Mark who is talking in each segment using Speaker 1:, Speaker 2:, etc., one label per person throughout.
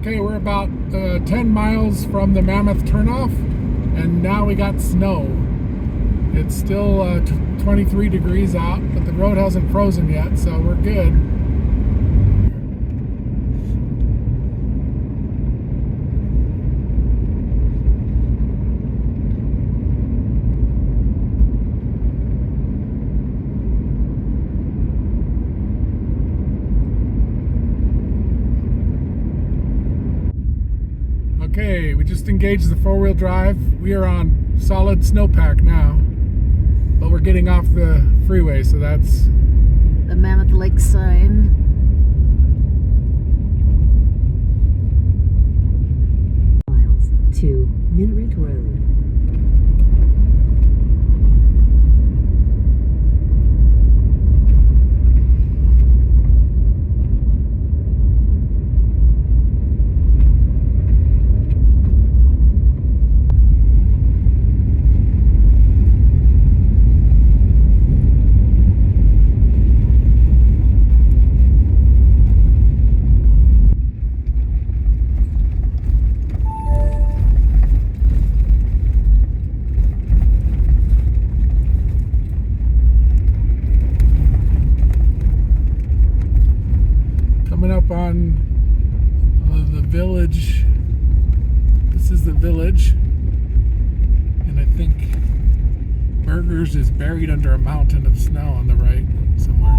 Speaker 1: Okay, we're about 10 miles from the Mammoth turnoff, and now we got snow. It's still 23 degrees out, but the road hasn't frozen yet, so we're good. Okay, we just engaged the four-wheel drive. We are on solid snowpack now, but we're getting off the freeway, so that's
Speaker 2: the Mammoth Lake sign. Miles to Minute Road.
Speaker 1: up on the village. This is the village, and I think Burgers is buried under a mountain of snow on the right somewhere.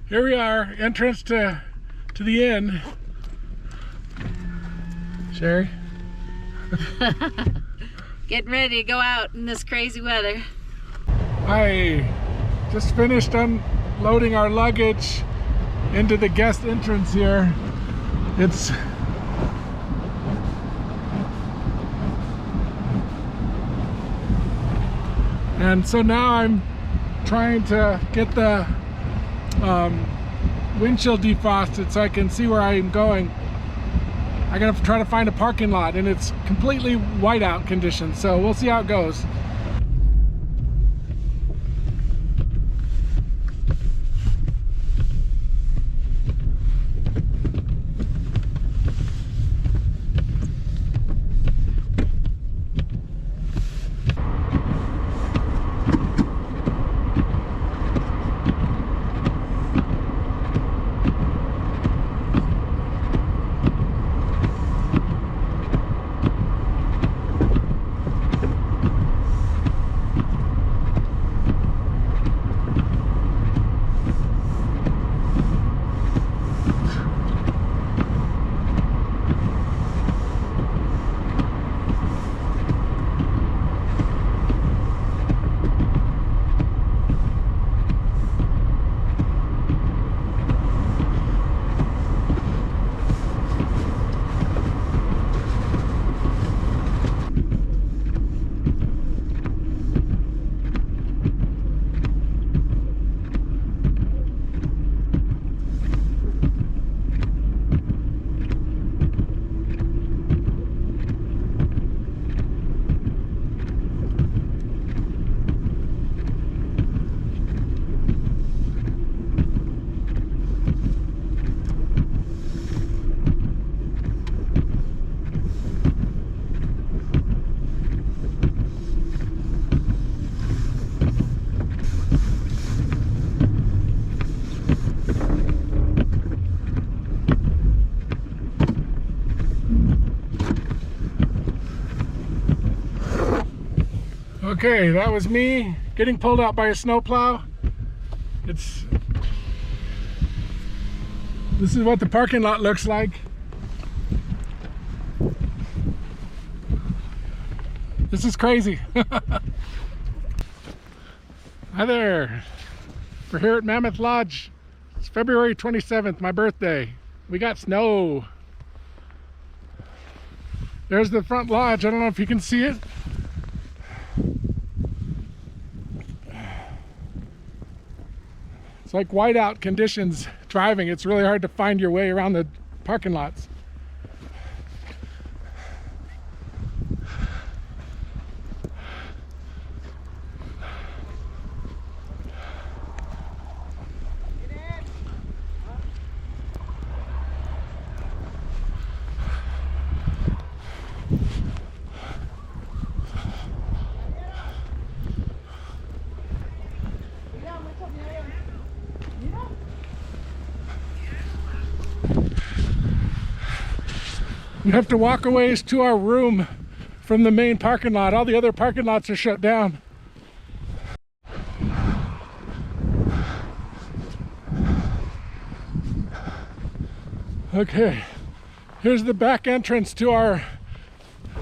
Speaker 1: Here we are, entrance to the inn. Sherry?
Speaker 2: Getting ready to go out in this crazy weather.
Speaker 1: I just finished unloading our luggage into the guest entrance here. And so now I'm trying to get the windshield defrosted so I can see where I'm going. I gotta try to find a parking lot, and it's completely whiteout conditions, so we'll see how it goes. Okay, that was me getting pulled out by a snowplow. This is what the parking lot looks like. This is crazy. Hi there. We're here at Mammoth Lodge. It's February 27th, my birthday. We got snow. There's the front lodge. I don't know if you can see it. It's like whiteout conditions driving. It's really hard to find your way around the parking lots. We have to walk a ways to our room from the main parking lot. All the other parking lots are shut down. Okay, here's the back entrance to our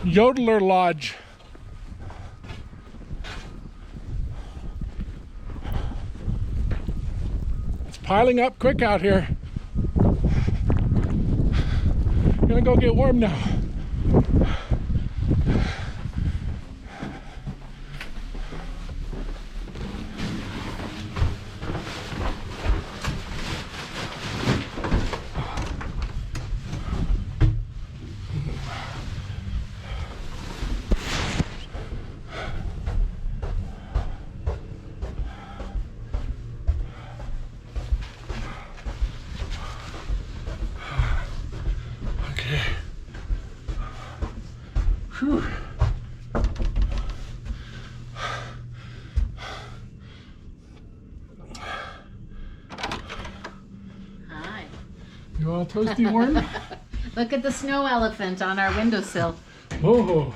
Speaker 1: Yodeler Lodge. It's piling up quick out here. Gonna go get warm now. Whew.
Speaker 2: Hi.
Speaker 1: You all toasty warm?
Speaker 2: Look at the snow elephant on our windowsill.
Speaker 1: Whoa.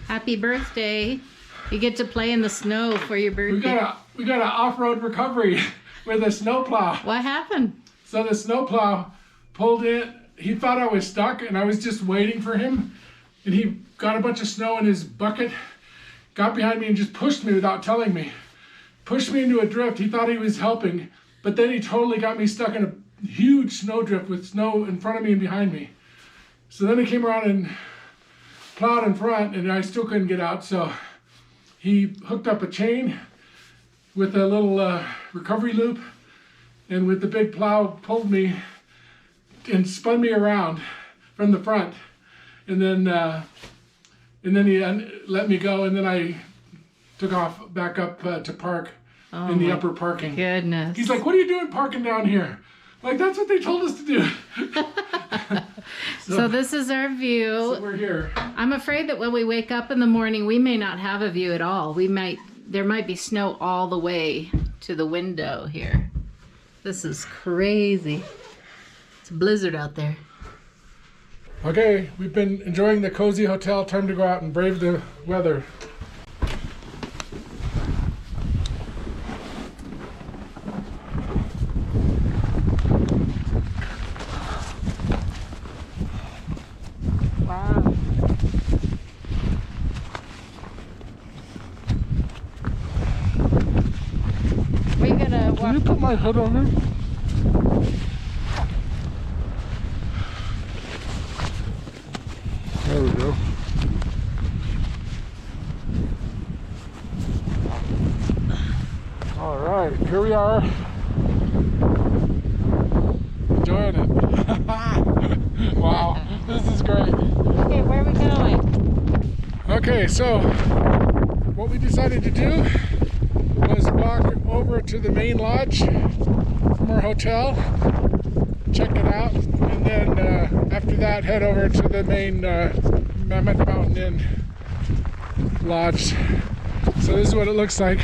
Speaker 2: Happy birthday. You get to play in the snow for your birthday.
Speaker 1: We got an off-road recovery with a snowplow.
Speaker 2: What happened?
Speaker 1: So the snowplow pulled in. He thought I was stuck and I was just waiting for him. And he got a bunch of snow in his bucket, got behind me and just pushed me without telling me. Pushed me into a drift. He thought he was helping, but then he totally got me stuck in a huge snow drift with snow in front of me and behind me. So then he came around and plowed in front and I still couldn't get out. So he hooked up a chain with a little recovery loop and with the big plow pulled me and spun me around from the front, and then he let me go, and then I took off back up to park in the upper parking.
Speaker 2: Goodness.
Speaker 1: He's like, "What are you doing parking down here?" Like, that's what they told us to do.
Speaker 2: So this is our view.
Speaker 1: So we're here.
Speaker 2: I'm afraid that when we wake up in the morning, we may not have a view at all. There might be snow all the way to the window here. This is crazy. It's a blizzard out there.
Speaker 1: Okay, we've been enjoying the cozy hotel. Time to go out and brave the weather.
Speaker 2: Wow. We're gonna
Speaker 1: Can you put my hood on here? There we go. All right, here we are. Enjoying it. Wow, this is great.
Speaker 2: Okay, where are we going?
Speaker 1: Okay, so what we decided to do was walk over to the main lodge from our hotel, check it out, and then after that head over to the main Mammoth Mountain Inn lodge. So this is what it looks like.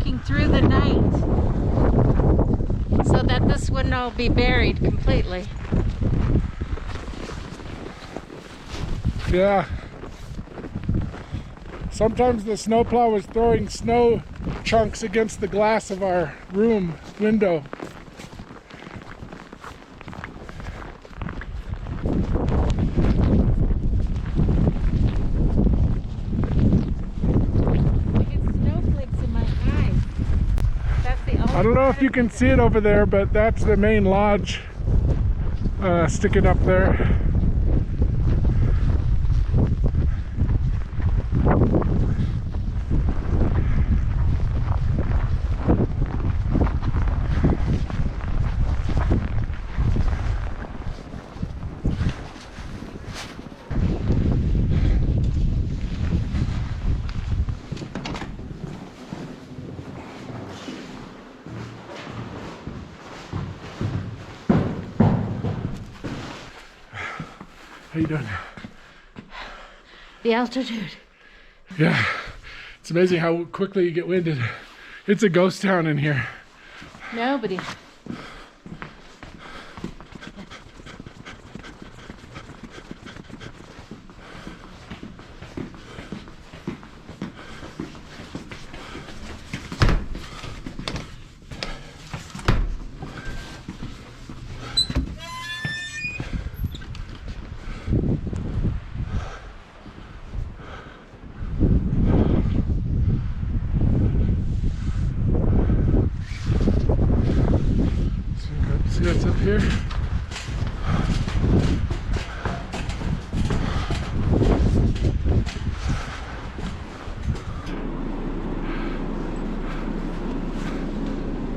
Speaker 2: working through the night so that this wouldn't all be buried completely.
Speaker 1: Yeah. Sometimes the snowplow was throwing snow chunks against the glass of our room window. I don't know if you can see it over there, but that's the main lodge sticking up there. How you doing?
Speaker 2: The altitude.
Speaker 1: Yeah, it's amazing how quickly you get winded. It's a ghost town in here.
Speaker 2: Nobody.
Speaker 1: See what's up here?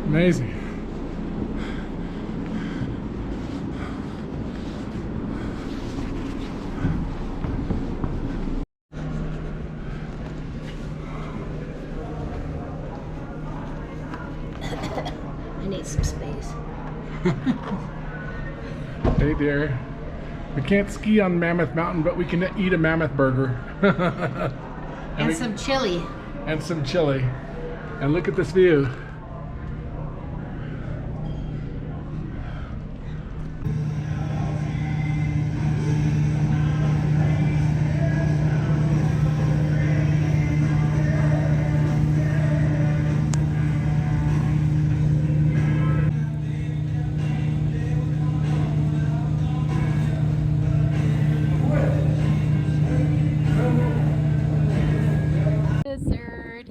Speaker 1: Amazing.
Speaker 2: I need some space.
Speaker 1: Hey dear. We can't ski on Mammoth Mountain, but we can eat a mammoth burger.
Speaker 2: And some chili.
Speaker 1: And some chili. And look at this view.
Speaker 2: Blizzard.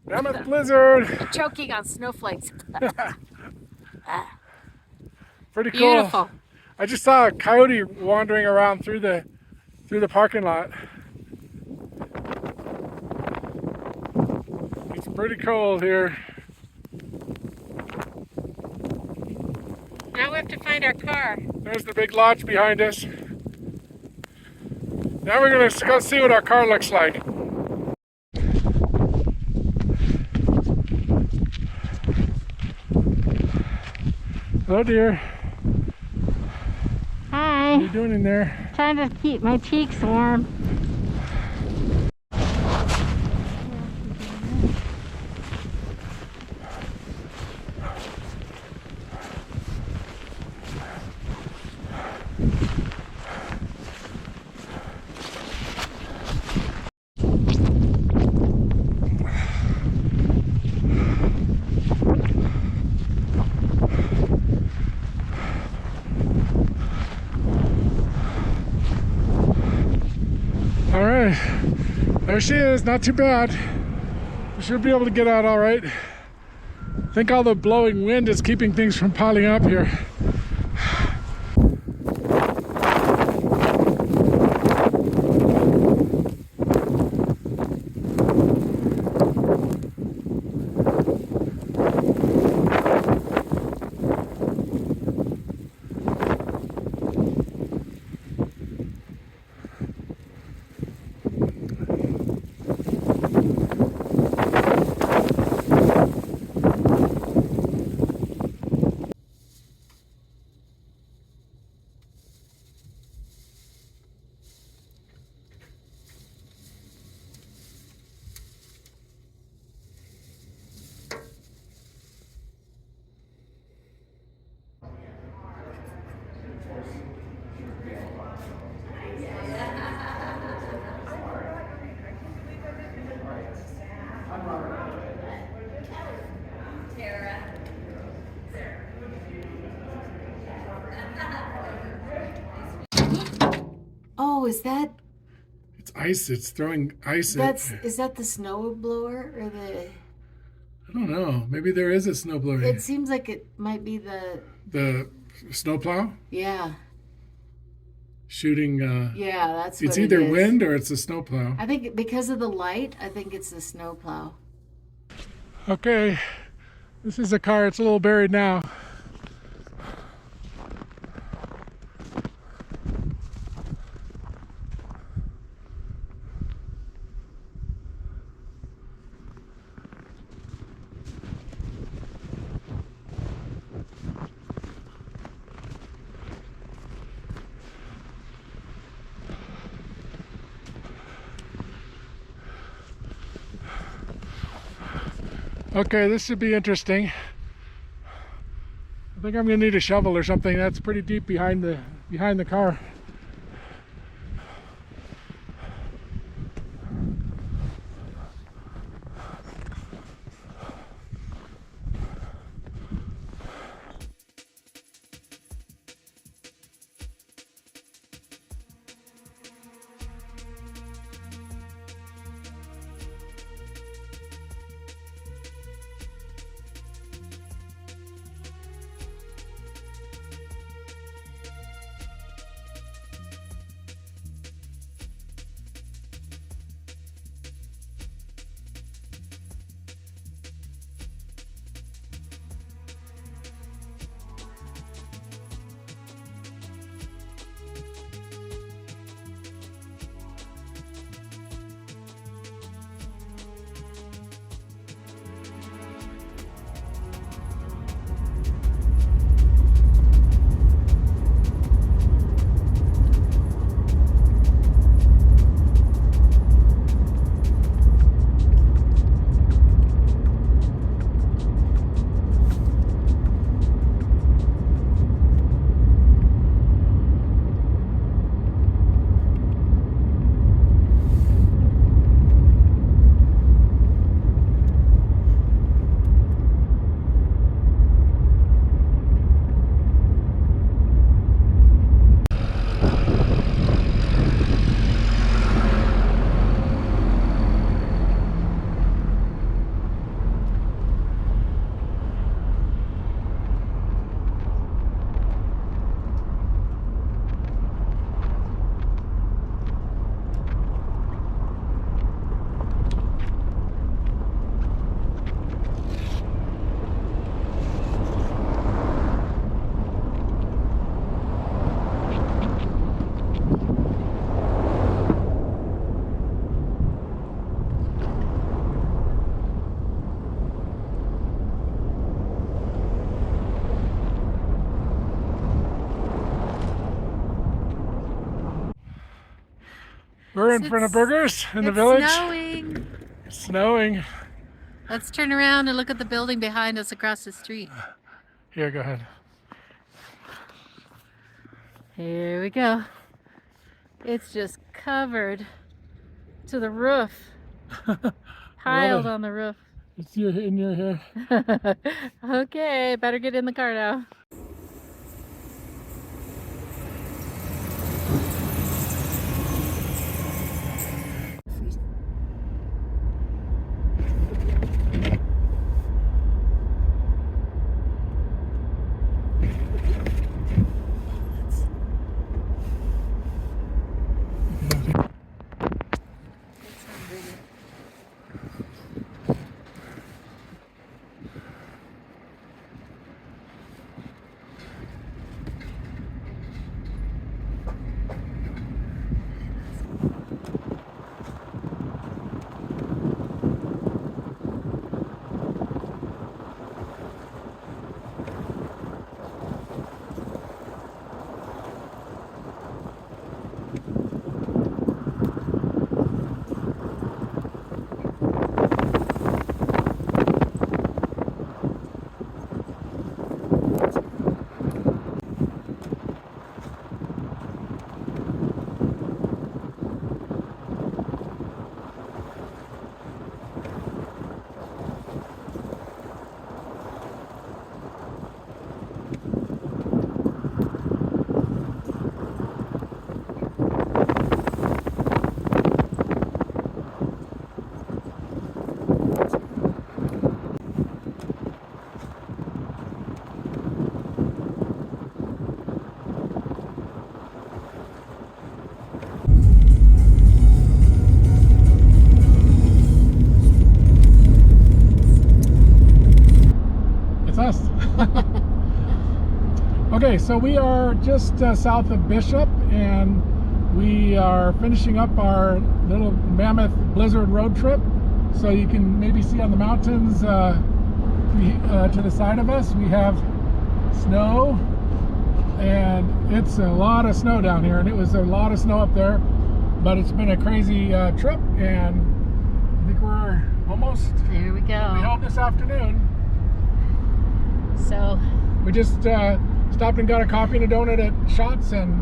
Speaker 1: Mammoth Blizzard!
Speaker 2: Choking on snowflakes.
Speaker 1: Pretty cool.
Speaker 2: Beautiful.
Speaker 1: I just saw a coyote wandering around through the parking lot. It's pretty cold here.
Speaker 2: Now we have to find our car.
Speaker 1: There's the big lodge behind us. Now we're gonna go see what our car looks like. Hello, dear.
Speaker 2: Hi.
Speaker 1: What are you doing in there?
Speaker 2: Trying to keep my cheeks warm.
Speaker 1: All right, there she is, not too bad. We should be able to get out all right. I think all the blowing wind is keeping things from piling up here.
Speaker 2: Oh, is that
Speaker 1: It's ice. It's throwing ice
Speaker 2: is that the snow blower or the?
Speaker 1: I don't know. Maybe there is a snowblower.
Speaker 2: It seems like it might be
Speaker 1: The snowplow
Speaker 2: yeah.
Speaker 1: shooting.
Speaker 2: Yeah, that's
Speaker 1: It's
Speaker 2: what
Speaker 1: either
Speaker 2: it is.
Speaker 1: wind or it's a snowplow.
Speaker 2: I think because of the light, I think it's the snowplow.
Speaker 1: Okay, this is a car. It's a little buried now. Okay, this should be interesting. I think I'm gonna need a shovel or something. That's pretty deep behind the car. We're in front of Burgers in the village.
Speaker 2: It's snowing.
Speaker 1: It's snowing.
Speaker 2: Let's turn around and look at the building behind us across the street.
Speaker 1: Here, go ahead.
Speaker 2: Here we go. It's just covered to the roof. Piled on the roof.
Speaker 1: It's in your hair.
Speaker 2: Okay, better get in the car now.
Speaker 1: That's us. Okay, so we are just south of Bishop, and we are finishing up our little Mammoth Blizzard road trip. So you can maybe see on the mountains to the side of us, we have snow, and it's a lot of snow down here, and it was a lot of snow up there, but it's been a crazy trip, and I think we're almost
Speaker 2: There we go.
Speaker 1: home this afternoon.
Speaker 2: So
Speaker 1: We just stopped and got a coffee and a donut at Shots, and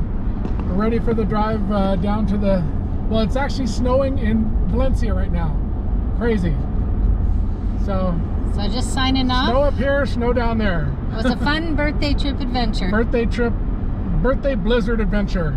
Speaker 1: we're ready for the drive down to the, well, it's actually snowing in Valencia right now. Crazy. So
Speaker 2: just signing off.
Speaker 1: snow up here, snow down there.
Speaker 2: It was a fun birthday trip adventure.
Speaker 1: Birthday blizzard adventure.